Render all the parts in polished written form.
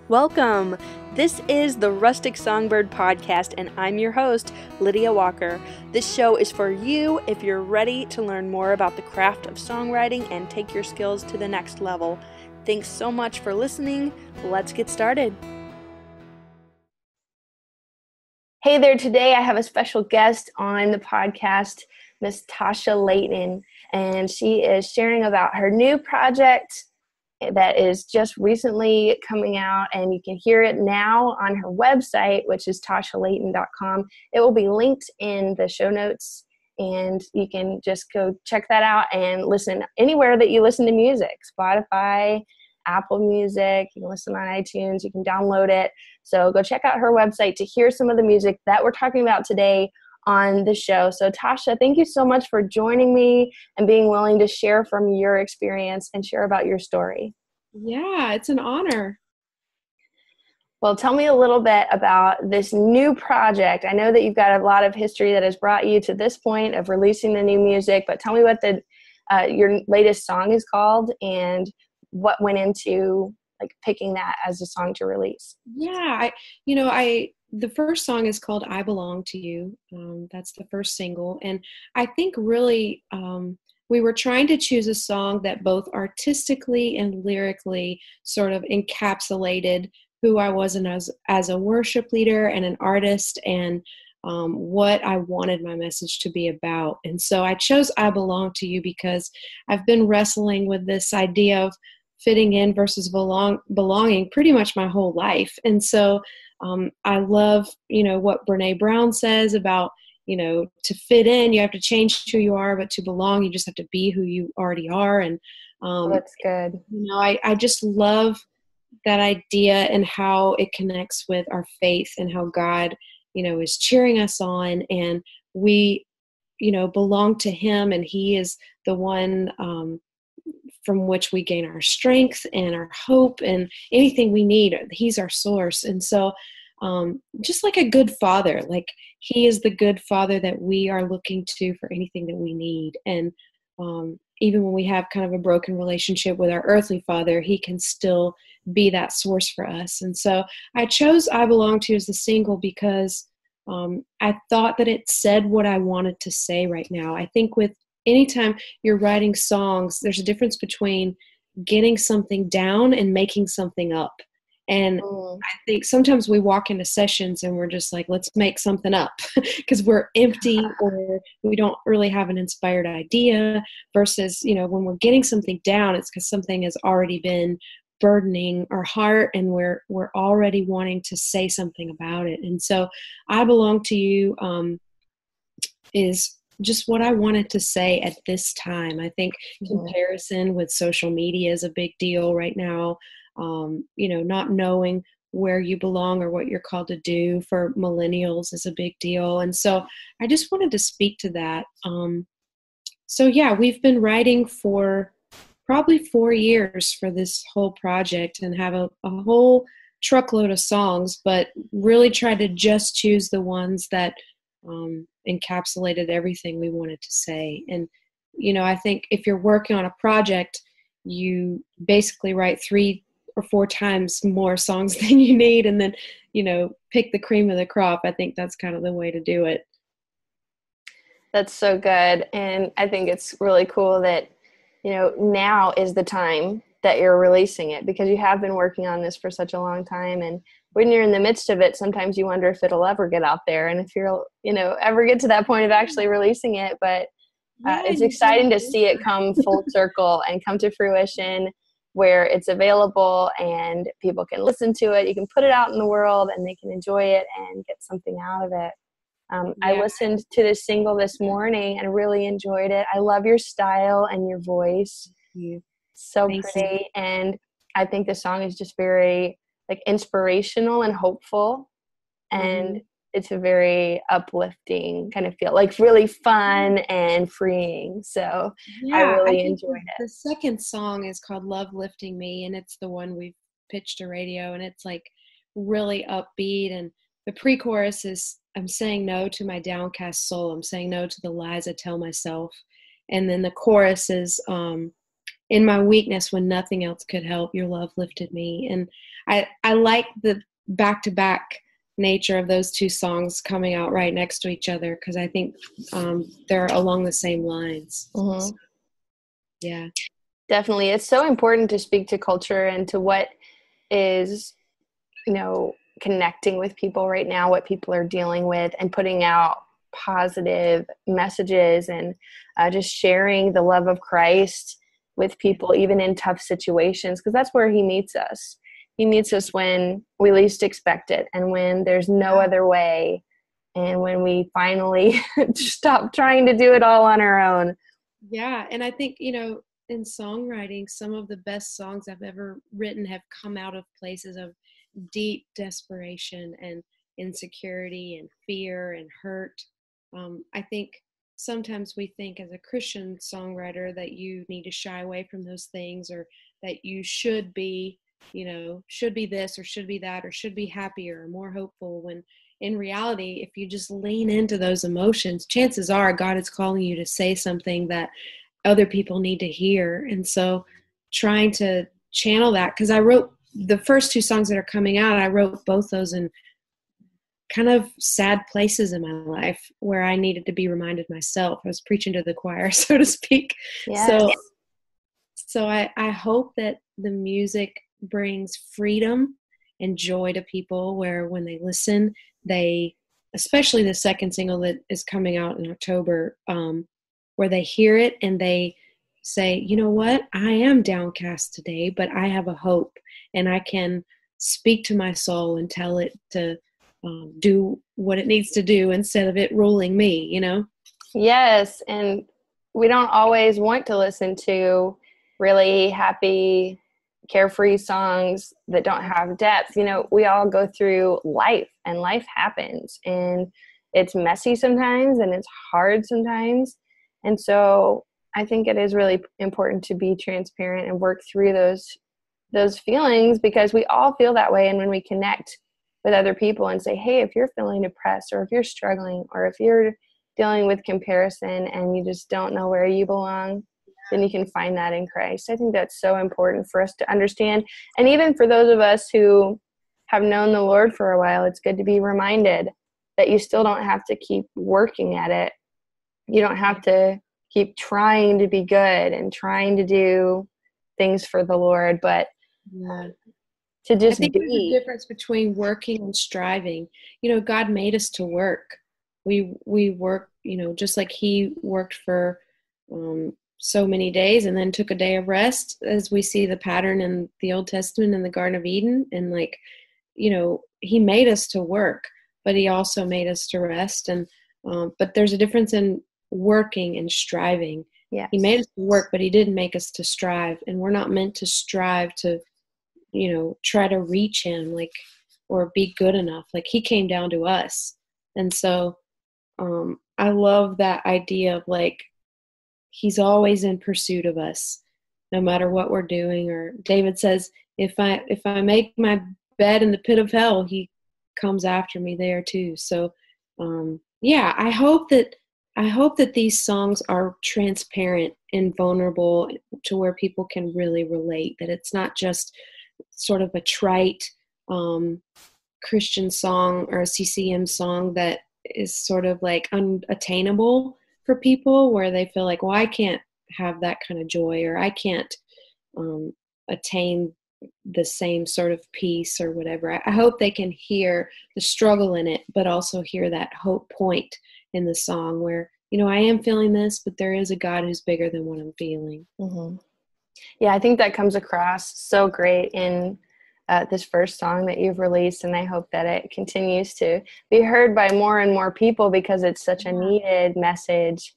Welcome! This is the Rustic Songbird podcast, and I'm your host, Lydia Walker. This show is for you if you're ready to learn more about the craft of songwriting and take your skills to the next level. Thanks so much for listening. Let's get started. Hey there, today I have a special guest on the podcast, Miss Tasha Layton, and she is sharing about her new project that is just recently coming out, and you can hear it now on her website, which is tashalayton.com. It will be linked in the show notes, and you can just go check that out and listen anywhere that you listen to music. Spotify, Apple Music, you can listen on iTunes, you can download it. So go check out her website to hear some of the music that we're talking about today on the show. So Tasha, thank you so much for joining me and being willing to share from your experience and share about your story. Yeah, it's an honor. Well, tell me a little bit about this new project. I know that you've got a lot of history that has brought you to this point of releasing the new music, but tell me what your latest song is called and what went into picking that as a song to release. Yeah, the first song is called I Belong to You. That's the first single. And I think really we were trying to choose a song that both artistically and lyrically sort of encapsulated who I was as a worship leader and an artist, and what I wanted my message to be about. And so I chose I Belong to You because I've been wrestling with this idea of fitting in versus belonging pretty much my whole life. And so I love, what Brene Brown says about, to fit in, you have to change who you are, but to belong, you just have to be who you already are. And that's good. I just love that idea and how it connects with our faith and how God, is cheering us on, and we, belong to Him, and He is the one from which we gain our strength and our hope and anything we need. He's our source. And so just like a good father, like He is the good father that we are looking to for anything that we need. And even when we have kind of a broken relationship with our earthly father, He can still be that source for us. And so I chose I Belong to You as the single because I thought that it said what I wanted to say right now. I think with anytime you're writing songs, there's a difference between getting something down and making something up. And I think sometimes we walk into sessions and we're just like, let's make something up because we're empty or we don't really have an inspired idea, versus, when we're getting something down, it's because something has already been burdening our heart and we're already wanting to say something about it. And so I Belong to You is just what I wanted to say at this time. I think comparison with social media is a big deal right now. Not knowing where you belong or what you're called to do for millennials is a big deal. And so I just wanted to speak to that. We've been writing for probably 4 years for this whole project and have a whole truckload of songs, but really tried to just choose the ones that encapsulated everything we wanted to say. And, I think if you're working on a project, you basically write 3 or 4 times more songs than you need, and then, pick the cream of the crop. I think that's kind of the way to do it. That's so good. And I think it's really cool that, now is the time that you're releasing it, because you have been working on this for such a long time. And when you're in the midst of it, sometimes you wonder if it'll ever get out there and if you'll, ever get to that point of actually releasing it. But it's exciting to see it come full circle and come to fruition where it's available and people can listen to it. You can put it out in the world and they can enjoy it and get something out of it. I listened to this single this morning and really enjoyed it. I love your style and your voice. So pretty. And I think the song is just very inspirational and hopeful. And it's a very uplifting kind of feel, really fun and freeing. So I really enjoyed it. The second song is called Love Lifting Me, and it's the one we've pitched to radio, and it's really upbeat. And the pre-chorus is, I'm saying no to my downcast soul. I'm saying no to the lies I tell myself. And then the chorus is, in my weakness when nothing else could help, your love lifted me. And I like the back-to-back nature of those two songs coming out right next to each other, because I think they're along the same lines. Mm-hmm. So, yeah. Definitely. It's so important to speak to culture and to what is, connecting with people right now, what people are dealing with, and putting out positive messages and just sharing the love of Christ with people, even in tough situations, because that's where he meets us. He meets us when we least expect it and when there's no other way, and when we finally stop trying to do it all on our own. Yeah. And I think, in songwriting, some of the best songs I've ever written have come out of places of deep desperation and insecurity and fear and hurt. I think sometimes we think as a Christian songwriter that you need to shy away from those things, or that you should be, should be this or should be that, or should be happier or more hopeful, when in reality, if you just lean into those emotions, chances are God is calling you to say something that other people need to hear. And so trying to channel that, because I wrote the first two songs that are coming out, I wrote both those in kind of sad places in my life where I needed to be reminded myself. I was preaching to the choir, so to speak. Yes. So I hope that the music brings freedom and joy to people, where when they listen, they, especially the second single that is coming out in October, where they hear it and they say, you know what, I am downcast today, but I have a hope, and I can speak to my soul and tell it to do what it needs to do instead of it ruling me, Yes, and we don't always want to listen to really happy, carefree songs that don't have depth. We all go through life, and life happens, and it's messy sometimes, and it's hard sometimes. And so I think it is really important to be transparent and work through those feelings, because we all feel that way. And when we connect with other people and say, hey, if you're feeling depressed, or if you're struggling, or if you're dealing with comparison and you just don't know where you belong, then you can find that in Christ. I think that's so important for us to understand. And even for those of us who have known the Lord for a while, it's good to be reminded that you still don't have to keep working at it. You don't have to keep trying to be good and trying to do things for the Lord, but to just I think be. there's a difference between working and striving. God made us to work. We work, just like he worked for so many days and then took a day of rest, as we see the pattern in the Old Testament in the Garden of Eden. And he made us to work, but he also made us to rest. And but there's a difference in working and striving. Yes. He made us to work, but he didn't make us to strive. And we're not meant to strive to try to reach him, or be good enough. He came down to us. And so I love that idea of he's always in pursuit of us, no matter what we're doing. Or David says, if I make my bed in the pit of hell, he comes after me there too. So I hope that these songs are transparent and vulnerable, to where people can really relate, that it's not just sort of a trite Christian song or a CCM song that is sort of unattainable for people, where they feel like, well, I can't have that kind of joy, or I can't attain the same sort of peace or whatever. I hope they can hear the struggle in it, but also hear that hope point in the song where, I am feeling this, but there is a God who's bigger than what I'm feeling. Mm-hmm. Yeah, I think that comes across so great in this first song that you've released, and I hope that it continues to be heard by more and more people, because it's such a needed message.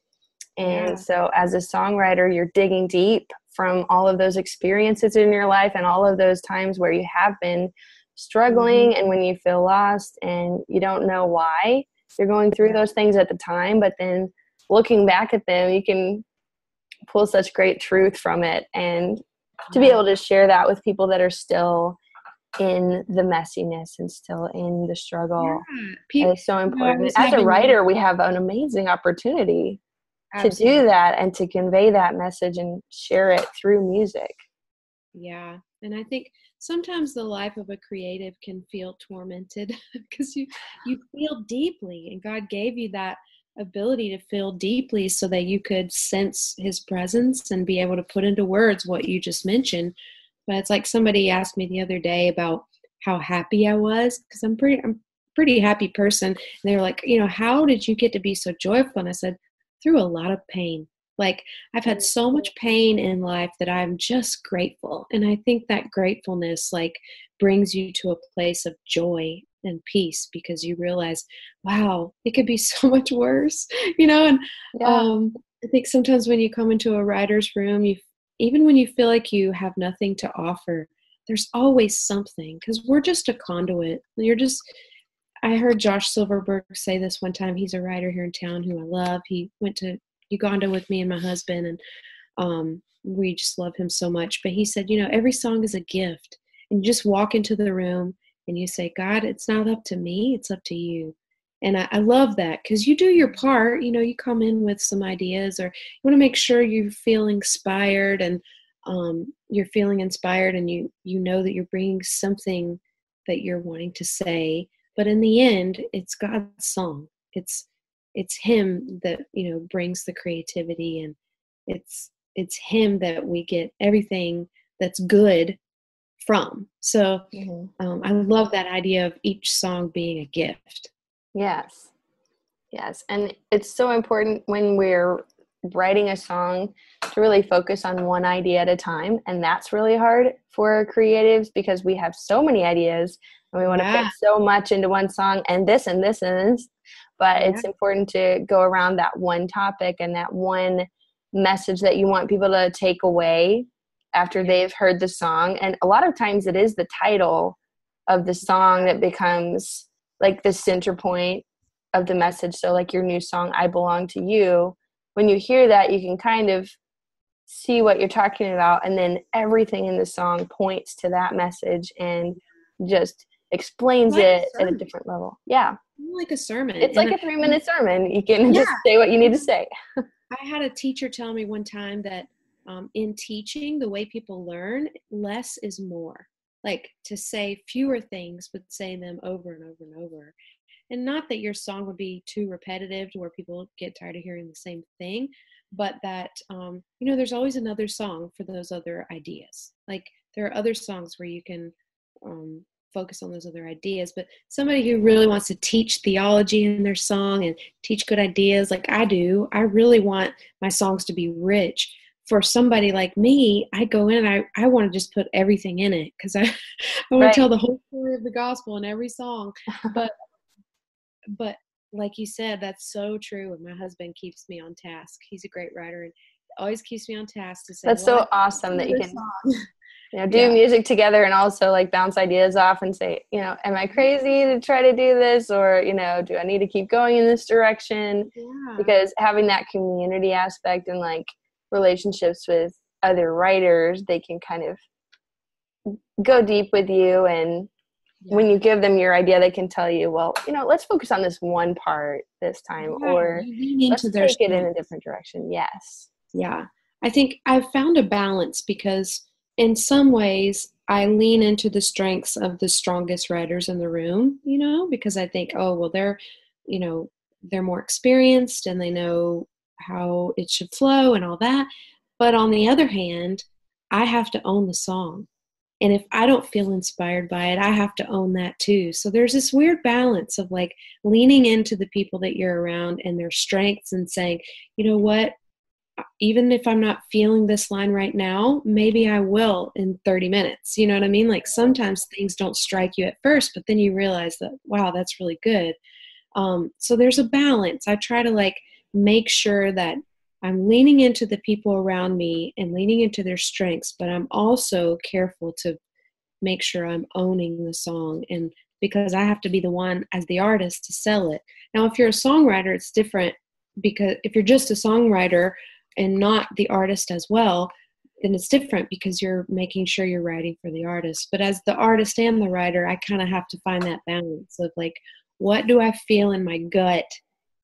And so as a songwriter, you're digging deep from all of those experiences in your life and all of those times where you have been struggling, and when you feel lost and you don't know why you're going through those things at the time, but then looking back at them, you can pull such great truth from it, and to be able to share that with people that are still in the messiness and still in the struggle is so important. As a writer, we have an amazing opportunity. to do Absolutely. that and to convey that message and share it through music. Yeah. And I think sometimes the life of a creative can feel tormented because you feel deeply, and God gave you that ability to feel deeply so that you could sense his presence and be able to put into words what you just mentioned. But it's like somebody asked me the other day about how happy I was, because I'm a pretty happy person. And they were like, how did you get to be so joyful? And I said, through a lot of pain. Like, I've had so much pain in life that I'm just grateful. And I think that gratefulness like brings you to a place of joy and peace, because you realize, wow, it could be so much worse, and Yeah. I think sometimes when you come into a writer's room, even when you feel like you have nothing to offer, there's always something, because we're just a conduit. I heard Josh Silverberg say this one time. He's a writer here in town who I love. He went to Uganda with me and my husband, and we just love him so much. But he said, every song is a gift, and you just walk into the room and you say, God, it's not up to me, it's up to you. And I love that, because you do your part. You come in with some ideas, or you want to make sure you feel inspired, and you're feeling inspired, and you know that you're bringing something that you're wanting to say. But in the end, it's God's song. It's him that brings the creativity, and it's him that we get everything that's good from. So I love that idea of each song being a gift. Yes. Yes. And it's so important when we're writing a song to really focus on one idea at a time. And that's really hard for creatives because we have so many ideas and we want to Yeah. fit so much into one song and this and this and this. But Yeah. it's important to go around that one topic and that one message that you want people to take away after they've heard the song. And a lot of times it is the title of the song that becomes like the center point of the message. So like your new song, I Belong to You, when you hear that, you can kind of see what you're talking about, and then everything in the song points to that message and just explains Like a it at a sermon. different level. Yeah. Like a sermon. It's like And a 3-minute sermon. You can yeah, just say what you need to say. I had a teacher tell me one time that in teaching, the way people learn, less is more. Like, to say fewer things, but say them over and over and over. And not that your song would be too repetitive to where people get tired of hearing the same thing, but that there's always another song for those other ideas. Like, there are other songs where you can focus on those other ideas. But somebody who really wants to teach theology in their song and teach good ideas, like I do, I really want my songs to be rich. For somebody like me, I go in, I want to just put everything in it, because I want to Right. tell the whole story of the gospel in every song. But like you said, that's so true. And my husband keeps me on task. He's a great writer and always keeps me on task to say, That's well, I so think awesome it's that you another can, song. do Yeah. music together and also like bounce ideas off and say, am I crazy to try to do this? Or, do I need to keep going in this direction? Yeah. Because having that community aspect and like relationships with other writers, they can kind of go deep with you. And Yeah. when you give them your idea, they can tell you, well, let's focus on this one part this time, Yeah. or You lean into let's their take it in strength. a different direction. Yes. Yeah. I think I've found a balance, because in some ways I lean into the strengths of the strongest writers in the room, because I think, oh, well, you know, they're more experienced and they know how it should flow and all that. But on the other hand, I have to own the song. And if I don't feel inspired by it, I have to own that too. So there's this weird balance of like leaning into the people that you're around and their strengths and saying, you know what, even if I'm not feeling this line right now, maybe I will in 30 minutes. You know what I mean? Like, sometimes things don't strike you at first, but then you realize that, wow, that's really good. So there's a balance. I try to like make sure that I'm leaning into the people around me and leaning into their strengths, but I'm also careful to make sure I'm owning the song, and because I have to be the one as the artist to sell it. Now, if you're a songwriter, it's different, because if you're just a songwriter and not the artist as well, then it's different, because you're making sure you're writing for the artist. But as the artist and the writer, I kind of have to find that balance of like, what do I feel in my gut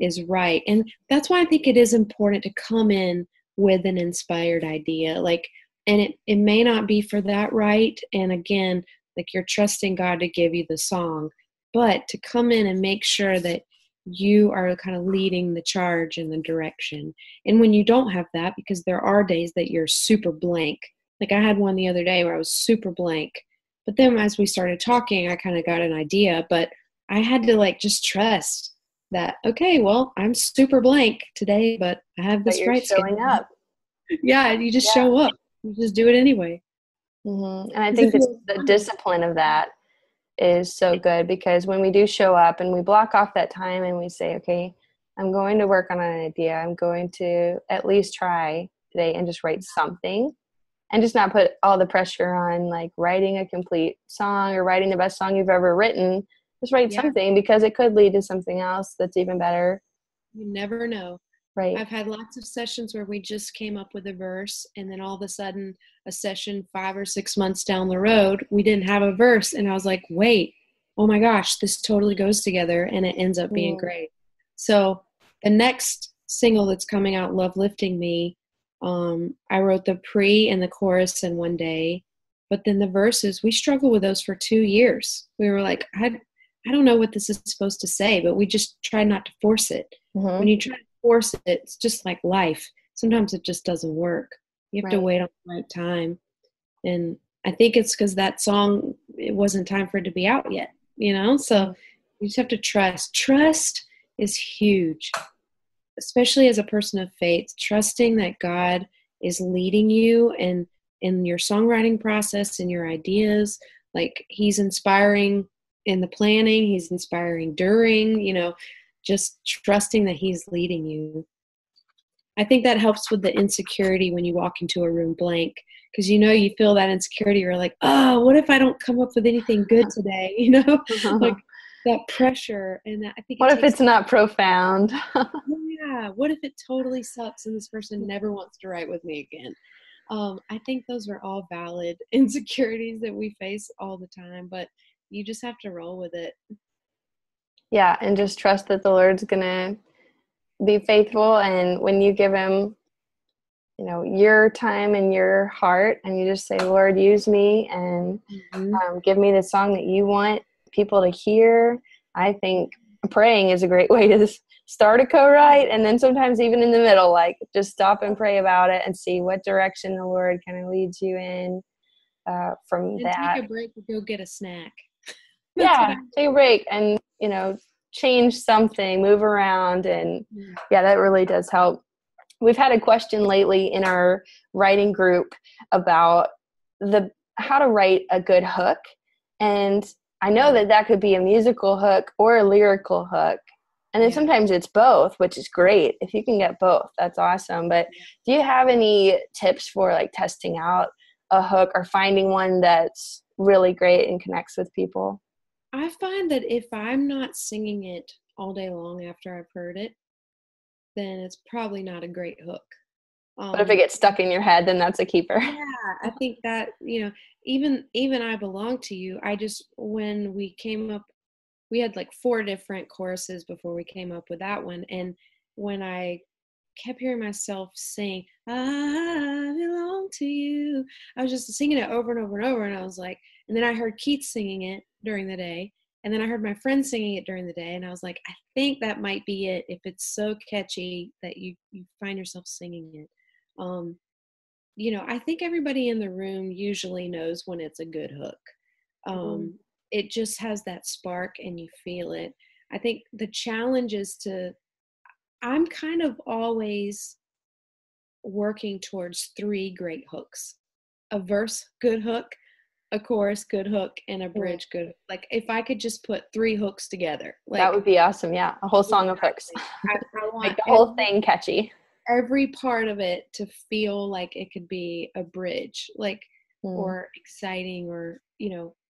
is right. And that's why I think it is important to come in with an inspired idea. Like, and it may not be for that right. And again, like you're trusting God to give you the song, but to come in and make sure that you are kind of leading the charge in the direction. And when you don't have that, because there are days that you're super blank. Like I had one the other day where I was super blank. But then as we started talking, I kind of got an idea, but I had to like just trust that, okay, well, I'm super blank today, but I have But this you're right showing schedule. up. Yeah, you just Yeah. show up. You just do it anyway. And I 'Cause if think you're the discipline of that is so good, because when we do show up and we block off that time and we say, okay, I'm going to work on an idea. I'm going to at least try today and just write something, and just not put all the pressure on like writing a complete song or writing the best song you've ever written. Just write yeah, something, because it could lead to something else that's even better. you never know. Right. I've had lots of sessions where we just came up with a verse, and then all of a sudden, a session 5 or 6 months down the road, we didn't have a verse, and I was like, "Wait, oh my gosh, this totally goes together," and it ends up being great. So the next single that's coming out, "Love Lifting Me," I wrote the pre and the chorus in one day, but then the verses, we struggled with those for 2 years. We were like, I don't know what this is supposed to say, but we just tried not to force it. When you try to force it, it's just like life. Sometimes it just doesn't work. You have to wait on the right time. And I think it's because that song, it wasn't time for it to be out yet, So you just have to trust. Trust is huge, especially as a person of faith, trusting that God is leading you and in your songwriting process and your ideas. Like he's inspiring in the planning, he's inspiring during, just trusting that he's leading you. I think that helps with the insecurity when you walk into a room blank, because you feel that insecurity. You're like, oh, what if I don't come up with anything good today? Like that pressure. And that, I think What if it's not profound? yeah, what if it totally sucks and this person never wants to write with me again? I think those are all valid insecurities that we face all the time, but you just have to roll with it. Yeah, and just trust that the Lord's gonna be faithful, and when you give him your time and your heart, and you just say, Lord, use me, and give me the song that you want people to hear. I think praying is a great way to start a co-write, and then sometimes even in the middle, like just stop and pray about it and see what direction the Lord kind of leads you in from And that. take a break and go get a snack. Yeah, take a break and change something, move around, and yeah, that really does help. We've had a question lately in our writing group about how to write a good hook, and I know that could be a musical hook or a lyrical hook, and then sometimes it's both, which is great. If you can get both, that's awesome. But do you have any tips for like testing out a hook or finding one that's really great and connects with people? I find that if I'm not singing it all day long after I've heard it, then it's probably not a great hook. But if it gets stuck in your head, then that's a keeper. Yeah, I think that, even I Belong to You, when we came up, we had like 4 different choruses before we came up with that one. And when I kept hearing myself sing, I belong to you, I was just singing it over and over and over. And I was like, and then I heard Keith singing it during the day. And then I heard my friend singing it during the day. And I was like, I think that might be it. If it's so catchy that you find yourself singing it. I think everybody in the room usually knows when it's a good hook. It just has that spark and you feel it. I think the challenge is I'm kind of always working towards 3 great hooks: a verse, good hook; a chorus, good hook; and a bridge, good hook. Like if I could just put 3 hooks together, that would be awesome. Yeah, a whole song of hooks. I want make the whole thing catchy. Every part of it to feel like it could be a bridge, like or exciting, or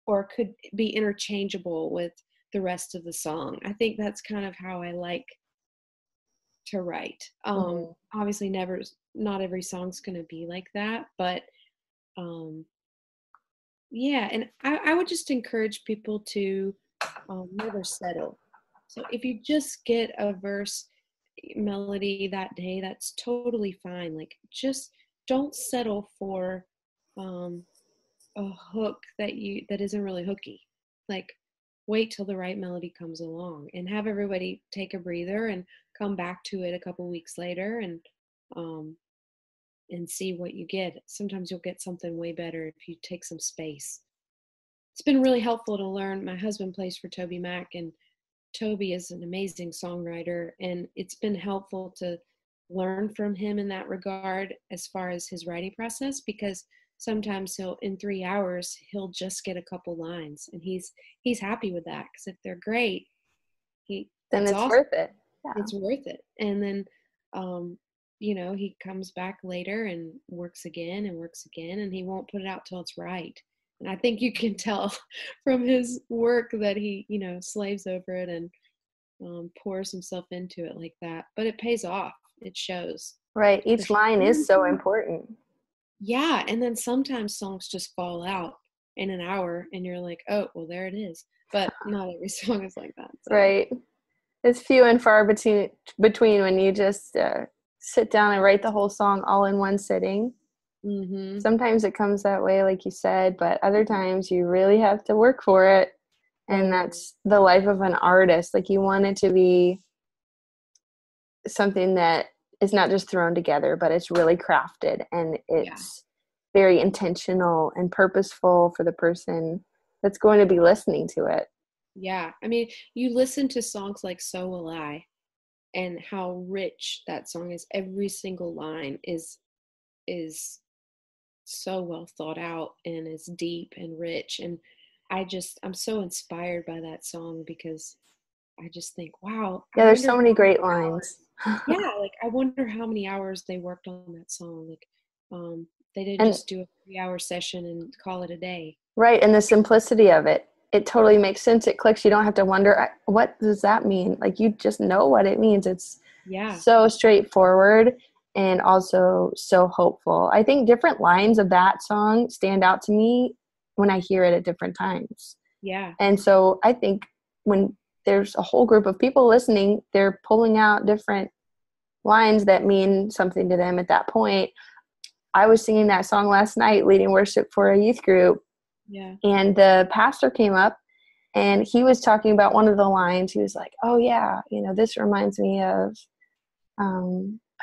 or could be interchangeable with the rest of the song. I think that's kind of how I like to write. Obviously not every song's going to be like that, but yeah. And I would just encourage people to never settle. So if you just get a verse, melody that day, that's totally fine. Like, just don't settle for a hook that isn't really hooky. Like, wait till the right melody comes along, and have everybody take a breather and come back to it a couple weeks later, um and see what you get. Sometimes you'll get something way better if you take some space. It's been really helpful to learn. My husband plays for Toby Mac, and Toby is an amazing songwriter, and it's been helpful to learn from him in that regard as far as his writing process, because sometimes in 3 hours he'll just get a couple lines, and he's happy with that, because if they're great, then it's it's awesome. worth it. Yeah. It's worth it. And then he comes back later and works again, and he won't put it out till it's right. And I think you can tell from his work that he, slaves over it and pours himself into it like that. But it pays off. It shows. Right. Each line is so important. Yeah. And then sometimes songs just fall out in an hour, and you're like, oh, well, there it is. But not every song is like that. So. Right. It's few and far between when you just sit down and write the whole song all in one sitting. Mm-hmm. Sometimes it comes that way, like you said, but other times you really have to work for it. And that's the life of an artist. Like, you want it to be something that is not just thrown together, but it's really crafted, and it's very intentional and purposeful for the person that's going to be listening to it. Yeah. I mean, you listen to songs like So Will I, and how rich that song is. Every single line is so well thought out and is deep and rich. And I'm so inspired by that song, because I just think, wow. Yeah, there's so many great lines. Yeah, like, I wonder how many hours they worked on that song. Like, they didn't just do a 3-hour session and call it a day. Right, and the simplicity of it. It totally makes sense. It clicks. You don't have to wonder, what does that mean? Like, you just know what it means. It's so straightforward and also so hopeful. I think different lines of that song stand out to me when I hear it at different times. Yeah. And so I think when there's a whole group of people listening, they're pulling out different lines that mean something to them at that point. I was singing that song last night, leading worship for a youth group. Yeah. And the pastor came up, and he was talking about one of the lines. He was like, oh yeah, this reminds me of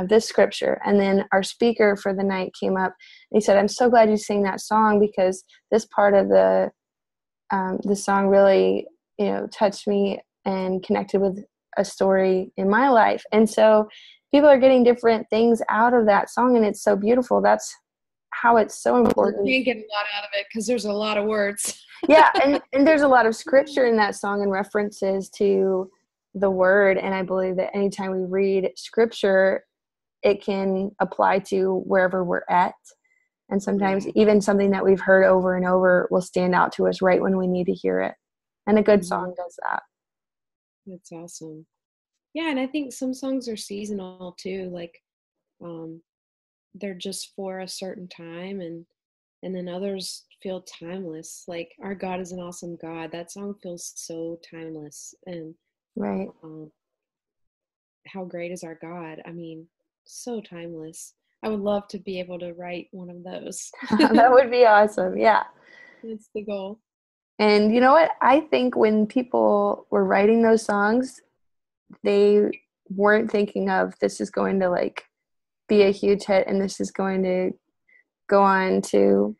this scripture. And then our speaker for the night came up, and he said, I'm so glad you sang that song, because this part of the song really, touched me and connected with a story in my life. And so people are getting different things out of that song, and it's so beautiful. That's how it's so important. You can't get a lot out of it because there's a lot of words. Yeah, and there's a lot of scripture in that song and references to the word. And I believe that anytime we read scripture, it can apply to wherever we're at. And sometimes even something that we've heard over and over will stand out to us right when we need to hear it. And a good song does that. That's awesome. Yeah, and I think some songs are seasonal too. Like, they're just for a certain time, and then others feel timeless. Like, Our God is an Awesome God. That song feels so timeless. And right. How great is our God? I mean, so timeless. I would love to be able to write one of those. That would be awesome. Yeah. That's the goal. And you know what? I think when people were writing those songs, they weren't thinking of, this is going to be a huge hit, and this is going to go on to,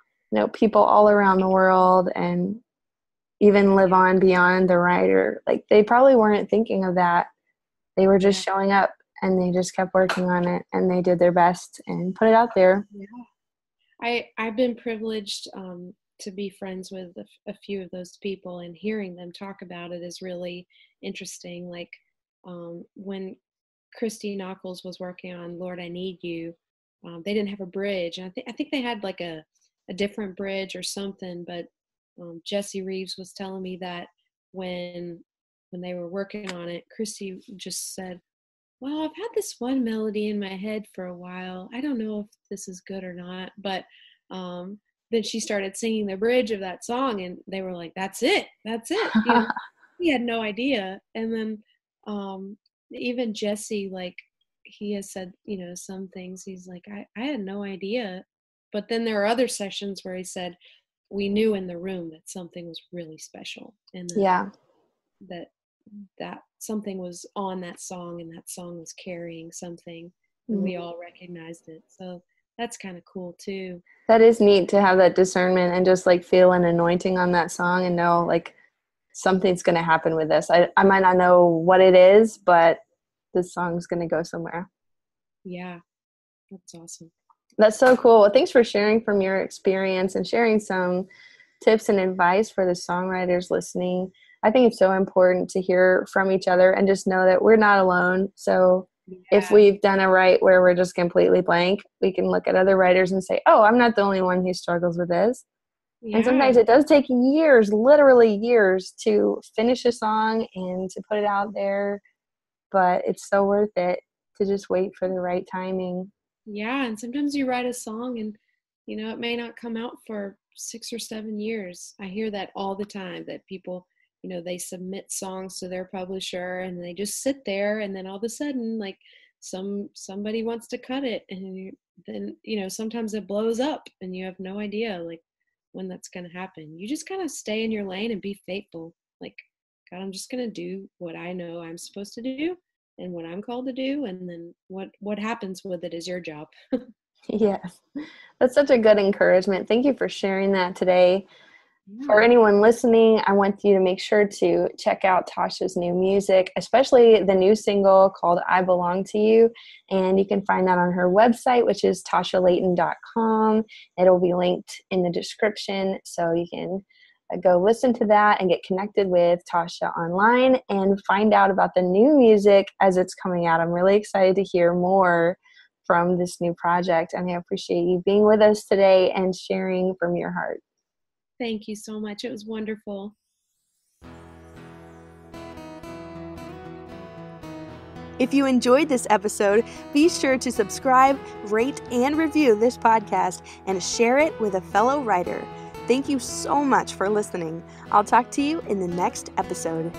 people all around the world and even live on beyond the writer. Like, they probably weren't thinking of that. They were just showing up, and they just kept working on it, and they did their best and put it out there. Yeah. I've been privileged to be friends with a few of those people, and hearing them talk about it is really interesting. Like, when Christy Nockels was working on Lord, I Need You, they didn't have a bridge. And I think they had like a different bridge or something, but Jesse Reeves was telling me that when they were working on it, Christy just said, well, I've had this one melody in my head for a while. I don't know if this is good or not. But then she started singing the bridge of that song, and they were like, that's it. He had no idea. And then even Jesse, like, he has said, some things he's like, I had no idea. But then there are other sessions where he said, we knew in the room that something was really special, and Yeah. that something was on that song, and that song was carrying something, and Mhm. we all recognized it. So that's kind of cool too. That is neat to have that discernment and just like feel an anointing on that song and know like something's going to happen with this. I might not know what it is, but this song's going to go somewhere. Yeah, that's awesome. That's so cool. Well, thanks for sharing from your experience and sharing some tips and advice for the songwriters listening. I think it's so important to hear from each other and just know that we're not alone. So if Yeah, we've done a write where we're just completely blank, we can look at other writers and say, oh, I'm not the only one who struggles with this. And yeah, sometimes it does take years, literally years, to finish a song and to put it out there. But it's so worth it to just wait for the right timing. yeah. And sometimes you write a song, and it may not come out for 6 or 7 years. I hear that all the time, that people, they submit songs to their publisher, and they just sit there, and then all of a sudden, like, somebody wants to cut it, and then sometimes it blows up, and you have no idea like when that's going to happen. You just kind of stay in your lane and be faithful. Like, God, I'm just going to do what I know I'm supposed to do and what I'm called to do, and then what happens with it is your job. Yes, that's such a good encouragement. Thank you for sharing that today. Yeah. For anyone listening, I want you to make sure to check out Tasha's new music, especially the new single called I Belong to You. And you can find that on her website, which is tashalayton.com. It'll be linked in the description, so you can go listen to that and get connected with Tasha online and find out about the new music as it's coming out. I'm really excited to hear more from this new project, and I appreciate you being with us today and sharing from your heart. Thank you so much. It was wonderful. If you enjoyed this episode, be sure to subscribe, rate, and review this podcast and share it with a fellow writer. Thank you so much for listening. I'll talk to you in the next episode.